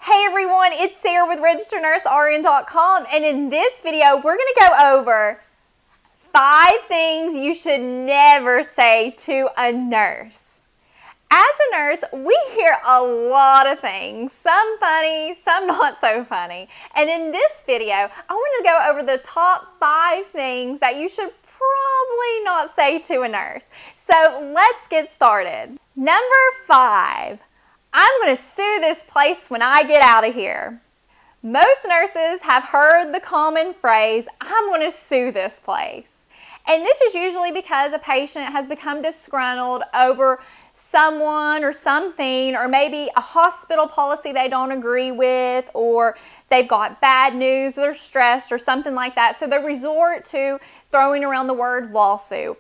Hey everyone, it's Sarah with RegisteredNurseRN.com, and in this video we're going to go over 5 things you should never say to a nurse. As a nurse, we hear a lot of things, some funny, some not so funny. And in this video, I want to go over the top 5 things that you should probably not say to a nurse. So let's get started. Number 5. I'm going to sue this place when I get out of here. Most nurses have heard the common phrase, I'm going to sue this place. And this is usually because a patient has become disgruntled over someone or something, or maybe a hospital policy they don't agree with, or they've got bad news, they're stressed or something like that. So they resort to throwing around the word lawsuit.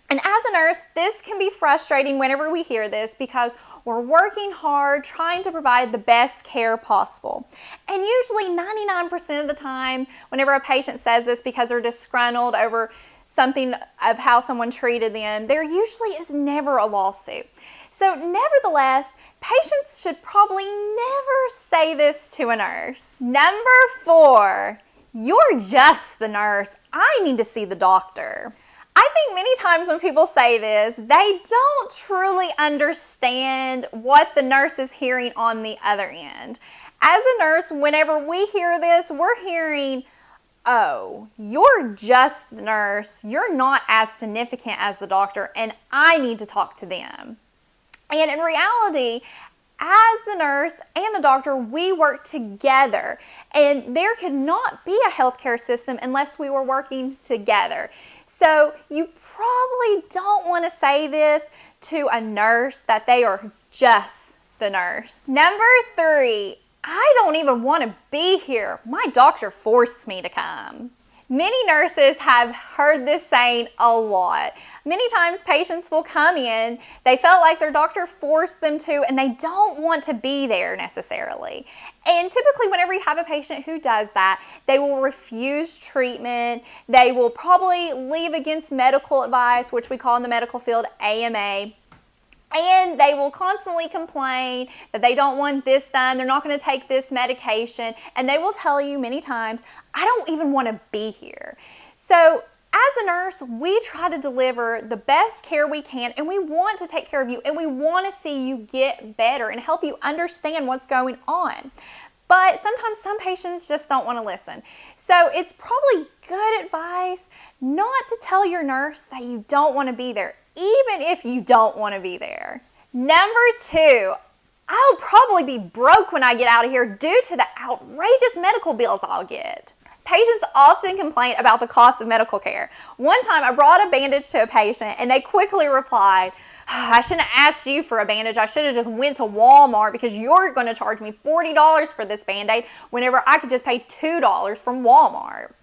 And as a nurse, this can be frustrating whenever we hear this because we're working hard trying to provide the best care possible. And usually 99% of the time, whenever a patient says this because they're disgruntled over something of how someone treated them, there usually is never a lawsuit. So nevertheless, patients should probably never say this to a nurse. Number 4, you're just the nurse. I need to see the doctor. I think many times when people say this, they don't truly understand what the nurse is hearing on the other end. As a nurse, whenever we hear this, we're hearing, oh, you're just the nurse, you're not as significant as the doctor, and I need to talk to them. And in reality, as the nurse and the doctor, we work together, and there could not be a healthcare system unless we were working together. So you probably don't want to say this to a nurse that they are just the nurse. Number 3, I don't even want to be here. My doctor forced me to come. Many nurses have heard this saying a lot. Many times patients will come in, they felt like their doctor forced them to, and they don't want to be there necessarily. And typically whenever you have a patient who does that, they will refuse treatment, they will probably leave against medical advice, which we call in the medical field AMA. And they will constantly complain that they don't want this done, they're not going to take this medication, and they will tell you many times, I don't even want to be here. So as a nurse, we try to deliver the best care we can, and we want to take care of you, and we want to see you get better and help you understand what's going on. But sometimes some patients just don't want to listen. So it's probably good advice not to tell your nurse that you don't want to be there, even if you don't want to be there. Number 2, I'll probably be broke when I get out of here due to the outrageous medical bills I'll get. Patients often complain about the cost of medical care. One time I brought a bandage to a patient and they quickly replied, I shouldn't have asked you for a bandage. I should have just went to Walmart because you're going to charge me $40 for this Band-Aid whenever I could just pay $2 from Walmart.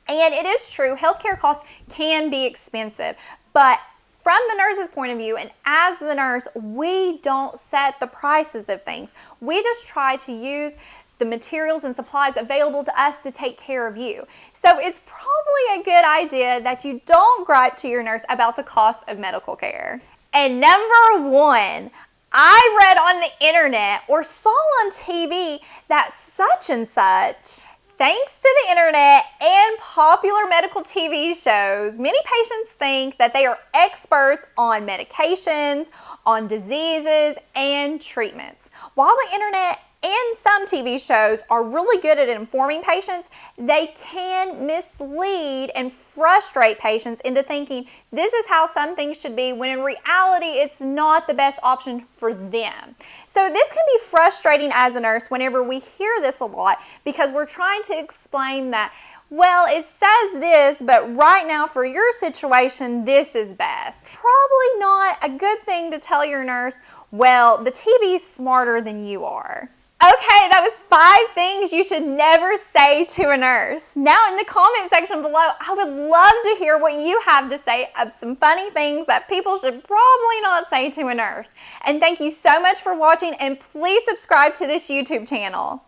And it is true, healthcare costs can be expensive, but from the nurse's point of view, and as the nurse, we don't set the prices of things. We just try to use the materials and supplies available to us to take care of you. So it's probably a good idea that you don't gripe to your nurse about the cost of medical care. And number 1, I read on the internet or saw on TV that such and such. Thanks to the internet and popular medical TV shows, many patients think that they are experts on medications, on diseases, and treatments. While the internet and some TV shows are really good at informing patients, they can mislead and frustrate patients into thinking this is how some things should be, when in reality it's not the best option for them. So this can be frustrating as a nurse whenever we hear this a lot because we're trying to explain that, well, it says this, but right now for your situation, this is best. Probably not a good thing to tell your nurse, well, the TV's smarter than you are. Okay, that was 5 things you should never say to a nurse. Now in the comment section below, I would love to hear what you have to say of some funny things that people should probably not say to a nurse. And thank you so much for watching, and please subscribe to this YouTube channel.